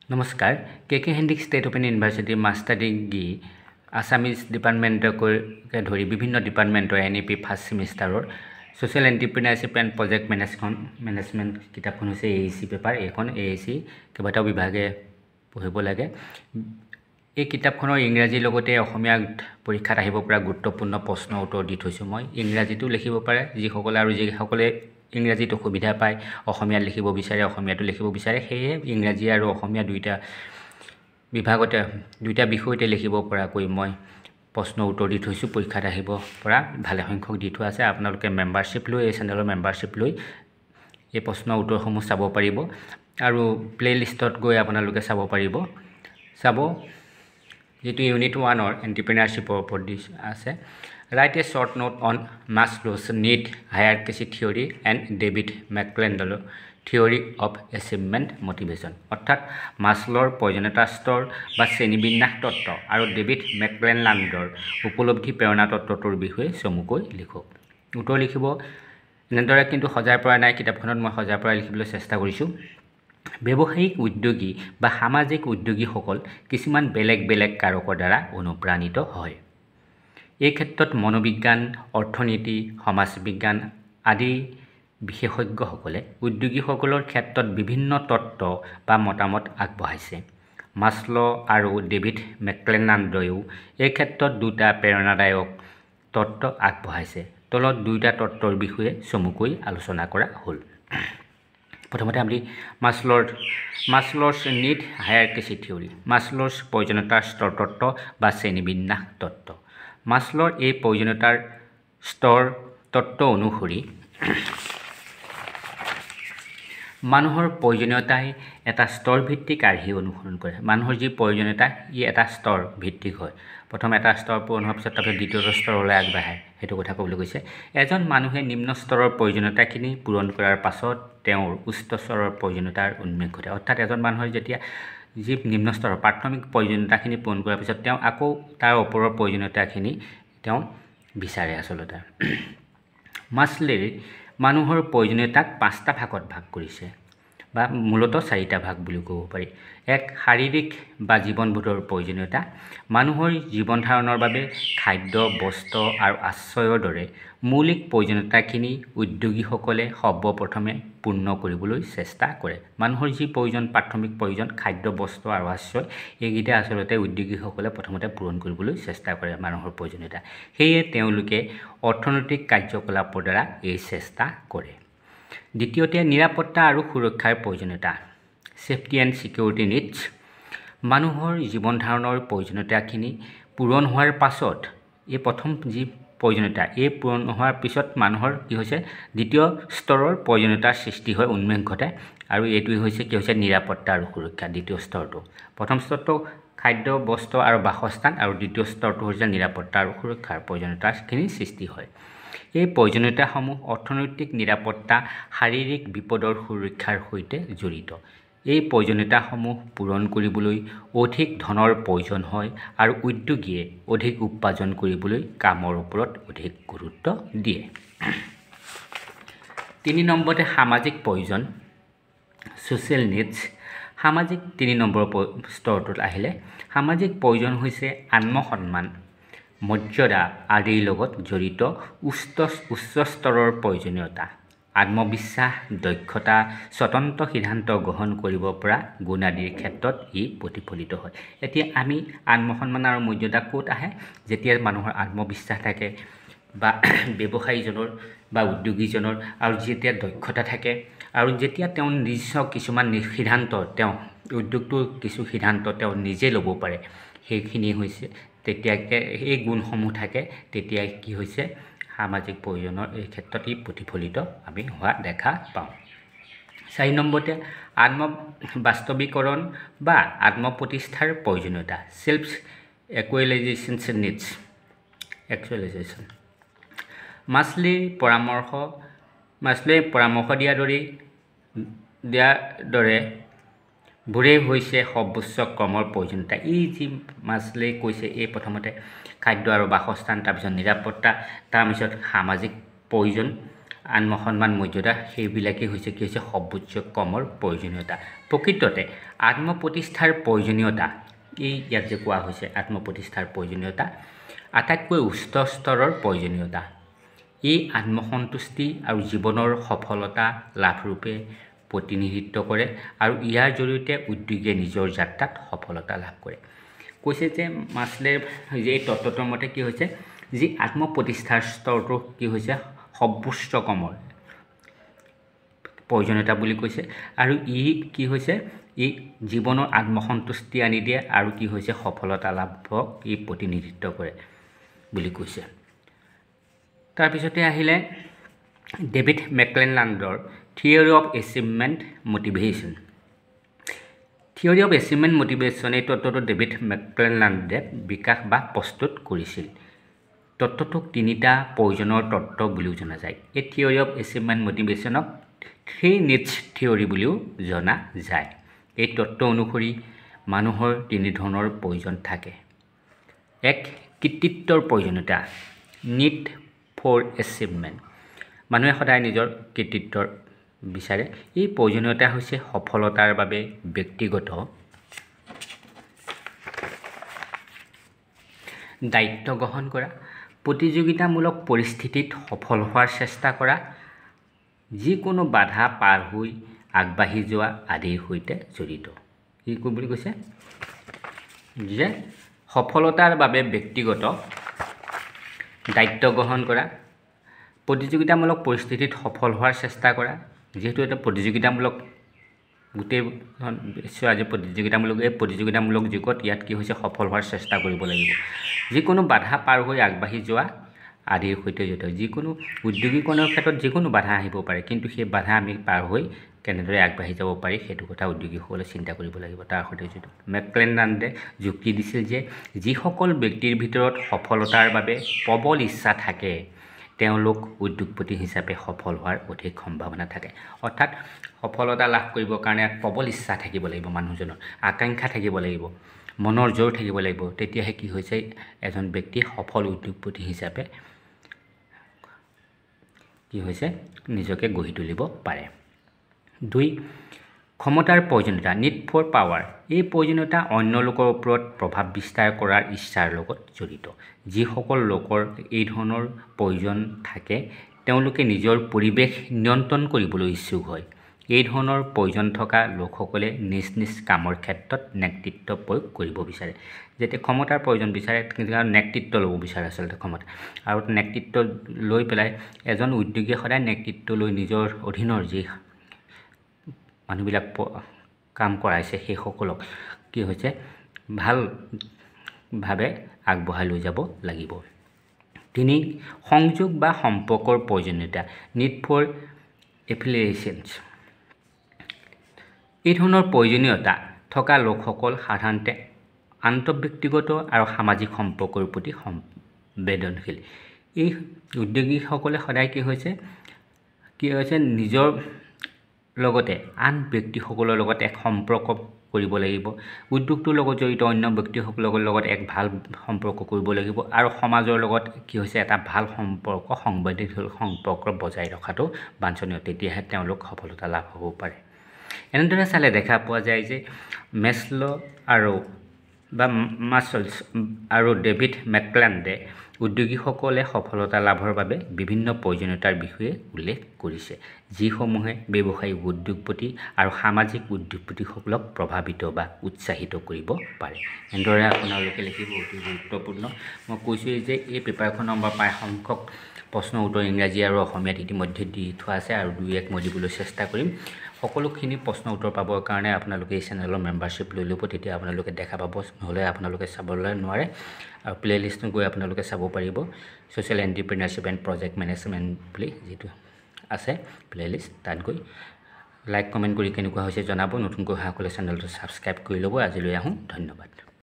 নমস্কাৰ K Handiqui state open university master degree Assamese ডিপাৰ্টমেণ্টকে ধৰি বিভিন্ন ডিপাৰ্টমেণ্টৰ NEP ফাৰ্ষ্ট ছেমিষ্টাৰৰ social entrepreneurship and project management কিতাপখন হৈছে AEC পেপাৰ। এইখন AEC কেইবাটাও বিভাগে পঢ়িব লাগে। এই কিতাপখনৰ ইংৰাজীৰ লগতে অসমীয়া পৰীক্ষাত আহিব পৰা গুৰুত্বপূৰ্ণ প্ৰশ্ন উত্তৰ দি থৈছোঁ। মই ইংৰাজীতো লিখিব পাৰে যিসকলে ইংৰাজীত অসুবিধা পায়, অসমীয়াত লিখিব বিচাৰে, অসমীয়াতো লিখিব বিচাৰে, সেয়ে ইংৰাজী আৰু অসমীয়া দুইটা বিষয়তে লিখিব পৰাকৈ মই প্ৰশ্ন উত্তৰ দি থৈছোঁ। পৰীক্ষাত আহিব পৰা ভালেসংখ্যক দি থোৱা আছে। আপোনালোকে মেম্বাৰশ্বিপ লৈ এই চেনেলৰ মেম্বাৰশ্বিপ লৈ এই প্ৰশ্ন উত্তৰসমূহ চাব পাৰিব আৰু প্লে'লিষ্টত গৈ আপোনালোকে চাব পাৰিব। যিটো ইউনিট 1ৰ এণ্টাৰপ্ৰিনাৰশ্বিপৰ ওপৰত আছে। Write a short note on Maslow's need hierarchy theory and David মেকক্লেণ্ডৰ থিয়ৰী অফ এচিভমেণ্ট মটিভেশ্যন। অৰ্থাৎ মাছল'ৰ প্ৰয়োজনীয়তা স্তৰ বা শ্ৰেণীবিন্যাস তত্ত্ব আৰু ডেভিড মেকক্লেণ্ডৰ উপলব্ধি প্ৰেৰণা তত্ত্বটোৰ বিষয়ে চমুকৈ লিখক। উত্তৰ লিখিব এনেদৰে, কিন্তু সজাই পৰা নাই কিতাপখনত, মই সজাই পৰা লিখিবলৈ চেষ্টা কৰিছোঁ। ব্যৱসায়িক উদ্যোগী বা সামাজিক উদ্যোগীসকল কিছুমান বেলেগ বেলেগ কাৰকৰ দ্বাৰা অনুপ্ৰাণিত হয়। এই ক্ষেত্ৰত মনোবিজ্ঞান, অৰ্থনীতি, সমাজ বিজ্ঞান আদি বিশেষজ্ঞসকলে উদ্যোগীসকলৰ ক্ষেত্ৰত বিভিন্ন তত্ত্ব বা মতামত আগবঢ়াইছে। মাছল' আৰু ডেভিড মেকক্লেণ্ডাৰেও এই ক্ষেত্ৰত দুটা প্ৰেৰণাদায়ক তত্ত্ব আগবঢ়াইছে। তলত দুয়োটা তত্ত্বৰ বিষয়ে চমুকৈ আলোচনা কৰা হ'ল। প্ৰথমতে আমি মাছল'ছ নীড হায়াৰাৰ্কি থিয়ৰী, মাছল'ছ প্ৰয়োজনীয়তাৰ স্তৰ তত্ত্ব বা শ্ৰেণীবিন্যাস তত্ত্ব। মাছল'ৰ এই প্ৰয়োজনীয়তাৰ স্তৰ তত্ত্ব অনুসৰি মানুহৰ প্ৰয়োজনীয়তাই এটা স্তৰ ভিত্তিক আৰ্হি অনুসৰণ কৰে। মানুহৰ যি প্ৰয়োজনীয়তা ই এটা স্তৰ ভিত্তিক হয়। প্ৰথম এটা স্তৰ পূৰণ হোৱাৰ পিছত তাৰপিছত দ্বিতীয় স্তৰলৈ আগবাঢ়ে, সেইটো কথা ক'বলৈ গৈছে। এজন মানুহে নিম্ন স্তৰৰ প্ৰয়োজনীয়তাখিনি পূৰণ কৰাৰ পাছত তেওঁৰ উচ্চ স্তৰৰ প্ৰয়োজনীয়তাৰ উন্মেষ ঘটে। অৰ্থাৎ এজন মানুহৰ যেতিয়া যি নিম্ন স্তৰৰ প্ৰাথমিক প্ৰয়োজনীয়তাখিনি পূৰণ কৰাৰ পিছত তেওঁ আকৌ তাৰ ওপৰৰ প্ৰয়োজনীয়তাখিনি তেওঁ বিচাৰে। আচলতে মাছল'ই মানুহৰ প্ৰয়োজনীয়তাক 5টা ভাগত ভাগ কৰিছে, বা মূলতঃ 4টা ভাগ বুলি ক'ব পাৰি। এক, শাৰীৰিক বা জীৱনবোধৰ প্ৰয়োজনীয়তা। মানুহৰ জীৱন ধাৰণৰ বাবে খাদ্য, বস্ত্ৰ আৰু আশ্ৰয়ৰ দৰে মৌলিক প্ৰয়োজনীয়তাখিনি উদ্যোগীসকলে সৰ্বপ্ৰথমে পূৰ্ণ কৰিবলৈ চেষ্টা কৰে। মানুহৰ যি প্ৰয়োজন, প্ৰাথমিক প্ৰয়োজন, খাদ্য, বস্ত্ৰ আৰু আশ্ৰয়, এইকেইটা আচলতে উদ্যোগীসকলে প্ৰথমতে পূৰণ কৰিবলৈ চেষ্টা কৰে মানুহৰ প্ৰয়োজনীয়তা। সেয়ে তেওঁলোকে অৰ্থনৈতিক কাৰ্যকলাপৰ দ্বাৰা এই চেষ্টা কৰে। দ্বিতীয়তে, নিৰাপত্তা আৰু সুৰক্ষাৰ প্ৰয়োজনীয়তা, ছেফটি এণ্ড ছিকিউৰিটি নিডছ। মানুহৰ জীৱন ধাৰণৰ প্ৰয়োজনীয়তাখিনি পূৰণ হোৱাৰ পাছত এই প্ৰথম যি প্ৰয়োজনীয়তা, এই পূৰণ হোৱাৰ পিছত মানুহৰ কি হৈছে, দ্বিতীয় স্তৰৰ প্ৰয়োজনীয়তাৰ সৃষ্টি হয়, উন্মেষ ঘটে। আৰু এইটোৱে হৈছে কি হৈছে, নিৰাপত্তা আৰু সুৰক্ষা। দ্বিতীয় স্তৰটো, প্ৰথম স্তৰটো খাদ্য, বস্ত্ৰ আৰু বাসস্থান, আৰু দ্বিতীয় স্তৰটো হৈছে নিৰাপত্তা আৰু সুৰক্ষাৰ প্ৰয়োজনীয়তাখিনি সৃষ্টি হয়। এই প্ৰয়োজনীয়তাসমূহ অৰ্থনৈতিক নিৰাপত্তা, শাৰীৰিক বিপদৰ সুৰক্ষাৰ সৈতে জড়িত। এই প্ৰয়োজনীয়তাসমূহ পূৰণ কৰিবলৈ অধিক ধনৰ প্ৰয়োজন হয় আৰু উদ্যোগীয়ে অধিক উপাৰ্জন কৰিবলৈ কামৰ ওপৰত অধিক গুৰুত্ব দিয়ে। 3 নম্বৰতে সামাজিক প্ৰয়োজন, ছ'চিয়েল নিডছ। সামাজিক 3 নম্বৰ স্তৰটোত আহিলে, সামাজিক প্ৰয়োজন হৈছে আত্মসন্মান, মৰ্যাদা আদিৰ লগত জড়িত উচ্চ স্তৰৰ প্ৰয়োজনীয়তা। আত্মবিশ্বাস, দক্ষতা, স্বতন্ত্ৰ সিদ্ধান্ত গ্ৰহণ কৰিব পৰা গুণ আদিৰ ক্ষেত্ৰত ই প্ৰতিফলিত হয়। এতিয়া আমি আত্মসন্মান আৰু মৰ্যাদা ক'ত আহে? যেতিয়া মানুহৰ আত্মবিশ্বাস থাকে বা ব্যৱসায়ীজনৰ বা উদ্যোগীজনৰ, আৰু যেতিয়া দক্ষতা থাকে, আৰু যেতিয়া তেওঁ নিজস্ব কিছুমান সিদ্ধান্ত, তেওঁ উদ্যোগটোৰ কিছু সিদ্ধান্ত তেওঁ নিজে ল'ব পাৰে, সেইখিনি হৈছে, তেতিয়াকে এই গুণসমূহ থাকে, তেতিয়া কি হৈছে, সামাজিক প্ৰয়োজনৰ এই ক্ষেত্ৰত ই প্ৰতিফলিত আমি হোৱা দেখা পাওঁ। 4 নম্বৰতে আত্মবাস্তৱীকৰণ বা আত্মপ্ৰতিষ্ঠাৰ প্ৰয়োজনীয়তা, ছেল্ফ একুৱেলাইজেশ্যন নিডছ। মাছল'ই পৰামৰ্শ দিয়াৰ দৰে বোৰেই হৈছে সৰ্বোচ্চ ক্ৰমৰ প্ৰয়োজনীয়তা। এই যি মাছল'ই কৈছে, এই প্ৰথমতে খাদ্য আৰু বাসস্থান, তাৰপিছত নিৰাপত্তা, তাৰপিছত সামাজিক প্ৰয়োজন আত্মসন্মান মৰ্যাদা সেইবিলাকেই হৈছে কি হৈছে সৰ্বোচ্চ কৰ্মৰ প্ৰয়োজনীয়তা। প্ৰকৃততে আত্মপ্ৰতিষ্ঠাৰ প্ৰয়োজনীয়তা এই ইয়াত যে কোৱা হৈছে আত্মপ্ৰতিষ্ঠাৰ প্ৰয়োজনীয়তা আটাইতকৈ উচ্চ স্তৰৰ প্ৰয়োজনীয়তা। এই আত্মসন্তুষ্টি আৰু জীৱনৰ সফলতা লাভৰূপে প্ৰতিনিধিত্ব কৰে আৰু ইয়াৰ জৰিয়তে উদ্যোগীয়ে নিজৰ যাত্ৰাত সফলতা লাভ কৰে। কৈছে যে মাছলে যে এই তত্ত্বটোৰ মতে কি হৈছে যি আত্মপ্ৰতিষ্ঠাৰ স্তৰটো কি হৈছে সৰ্বোচ্চ কৰ্মৰ প্ৰয়োজনীয়তা বুলি কৈছে আৰু ই কি হৈছে ই জীৱনৰ আত্মসন্তুষ্টি আনি দিয়ে আৰু কি হৈছে সফলতা লাভক ই প্ৰতিনিধিত্ব কৰে বুলি কৈছে। তাৰপিছতে আহিলে ডেভিড মেকক্লেনলাণ্ডৰ theory of achievement motivation. Theory of achievement motivation এই তত্ত্বটো ডেভিড মেকক্লেনলাণ্ডে বিকাশ বা প্ৰস্তুত কৰিছিল। তত্ত্বটোক তিনিটা প্ৰয়োজনৰ তত্ত্ব বুলিও জনা যায়। এই থিয়ৰী অফ এচিভমেণ্ট মটিভেশ্যনক 3 needs থিয়ৰী বুলিও জনা যায়। এই তত্ত্ব অনুসৰি মানুহৰ তিনি ধৰণৰ প্ৰয়োজন থাকে। এক কৃতিত্বৰ প্ৰয়োজনীয়তা নিড ফৰ এচিভমেণ্ট। মানুহে সদায় নিজৰ কৃতিত্বৰ বিচাৰে। এই প্ৰয়োজনীয়তা হৈছে সফলতাৰ বাবে ব্যক্তিগত দায়িত্ব গ্ৰহণ কৰা, প্ৰতিযোগিতামূলক পৰিস্থিতিত সফল হোৱাৰ চেষ্টা কৰা, যিকোনো বাধা পাৰ হৈ আগবাঢ়ি যোৱা আদিৰ সৈতে জড়িত। কি বুলি কৈছে যে সফলতাৰ বাবে ব্যক্তিগত দায়িত্ব গ্ৰহণ কৰা, প্ৰতিযোগিতামূলক পৰিস্থিতিত সফল হোৱাৰ চেষ্টা কৰা। যিহেতু এটা প্ৰতিযোগিতামূলক গোটেই বিশ্ব আজি প্ৰতিযোগিতামূলক যুগত ইয়াত কি হৈছে সফল হোৱাৰ চেষ্টা কৰিব লাগিব। যিকোনো বাধা পাৰ হৈ আগবাঢ়ি যোৱা আদিৰ সৈতে জড়িত। যিকোনো উদ্যোগীকৰণৰ ক্ষেত্ৰত যিকোনো বাধা আহিব পাৰে, কিন্তু সেই বাধা আমি পাৰ হৈ কেনেদৰে আগবাঢ়ি যাব পাৰি সেইটো কথা উদ্যোগীসকলে চিন্তা কৰিব লাগিব। তাৰ সৈতে জড়িত মেকক্লেনলাণ্ডে যুক্তি দিছিল যে যিসকল ব্যক্তিৰ ভিতৰত সফলতাৰ বাবে প্ৰবল ইচ্ছা থাকে তেওঁলোক উদ্যোগপতি হিচাপে সফল হোৱাৰ অধিক সম্ভাৱনা থাকে। অৰ্থাৎ সফলতা লাভ কৰিবৰ কাৰণে প্ৰবল ইচ্ছা থাকিব লাগিব, মানুহজনৰ আকাংক্ষা থাকিব লাগিব, মনৰ জোৰ থাকিব লাগিব। তেতিয়াহে কি হৈছে এজন ব্যক্তি সফল উদ্যোগপতি হিচাপে কি হৈছে নিজকে গঢ়ি তুলিব পাৰে। 2 ক্ষমতাৰ প্ৰয়োজনীয়তা নিড ফৰ পাৱাৰ। এই প্ৰয়োজনীয়তা অন্য লোকৰ ওপৰত প্ৰভাৱ বিস্তাৰ কৰাৰ ইচ্ছাৰ লগত জড়িত। যিসকল লোকৰ এই ধৰণৰ প্ৰয়োজন থাকে তেওঁলোকে নিজৰ পৰিৱেশ নিয়ন্ত্ৰণ কৰিবলৈ ইচ্ছুক হয়। এই ধৰণৰ প্ৰয়োজন থকা লোকসকলে নিজ নিজ কামৰ ক্ষেত্ৰত নেতৃত্ব প্ৰয়োগ কৰিব বিচাৰে। যেতিয়া ক্ষমতাৰ প্ৰয়োজন বিচাৰে কিন্তু নেতৃত্ব ল'ব বিচাৰে আচলতে ক্ষমতা, আৰু নেতৃত্ব লৈ পেলাই এজন উদ্যোগীয়ে সদায় নেতৃত্ব লৈ নিজৰ অধীনৰ যি মানুহবিলাক কাম কৰাইছে সেইসকলক কি হৈছে ভালভাৱে আগবঢ়াই লৈ যাব লাগিব। 3 সংযোগ বা সম্পৰ্কৰ প্ৰয়োজনীয়তা নিড ফৰ এফিলিয়েশ্যনছ। এই ধৰণৰ প্ৰয়োজনীয়তা থকা লোকসকল সাধাৰণতে আন্তঃব্যক্তিগত আৰু সামাজিক সম্পৰ্কৰ প্ৰতি সংবেদনশীল। এই উদ্যোগীসকলে সদায় কি হৈছে নিজৰ লগতে আন ব্যক্তিসকলৰ লগত এক সম্পৰ্ক কৰিব লাগিব। উদ্যোগটোৰ লগত জড়িত অন্য ব্যক্তিসকলৰ লগত এক ভাল সম্পৰ্ক কৰিব লাগিব আৰু সমাজৰ লগত কি হৈছে এটা ভাল সম্পৰ্ক সংবেদনশীল সম্পৰ্ক বজাই ৰখাটো বাঞ্ছনীয়। তেতিয়াহে তেওঁলোক সফলতা লাভ হ'ব পাৰে। এনেদৰে চালে দেখা পোৱা যায় যে মাছলছ আৰু ডেভিড মেকক্লেনলাণ্ডে উদ্যোগীসকলে সফলতা লাভৰ বাবে বিভিন্ন প্ৰয়োজনীয়তাৰ বিষয়ে উল্লেখ কৰিছে, যিসমূহে ব্যৱসায়িক উদ্যোগপতি আৰু সামাজিক উদ্যোগপতিসকলক প্ৰভাৱিত বা উৎসাহিত কৰিব পাৰে। এনেদৰে আপোনালোকে লিখিব অতি গুৰুত্বপূৰ্ণ। মই কৈছোঁৱেই যে এই পেপাৰখনৰ প্ৰায় সংখ্যক প্ৰশ্ন উত্তৰ ইংৰাজী আৰু অসমীয়াত ইতিমধ্যে দি থোৱা আছে আৰু 2-1 মই দিবলৈ চেষ্টা কৰিম। সকলোখিনি প্ৰশ্ন উত্তৰ পাবৰ কাৰণে আপোনালোকে এই চেনেলৰ মেম্বাৰশ্বিপ লৈ ল'ব, তেতিয়া আপোনালোকে দেখা পাব। নহ'লে আপোনালোকে চাবলৈ নোৱাৰে আৰু প্লে'লিষ্টত গৈ আপোনালোকে চাব পাৰিব। Social entrepreneurship and project management বুলি যিটো আছে প্লে'লিষ্ট, তাত গৈ লাইক কমেণ্ট কৰি কেনেকুৱা হৈছে জনাব। নতুনকৈ অহাসকলে চেনেলটো ছাবস্ক্ৰাইব কৰি ল'ব। আজিলৈ আহোঁ, ধন্যবাদ।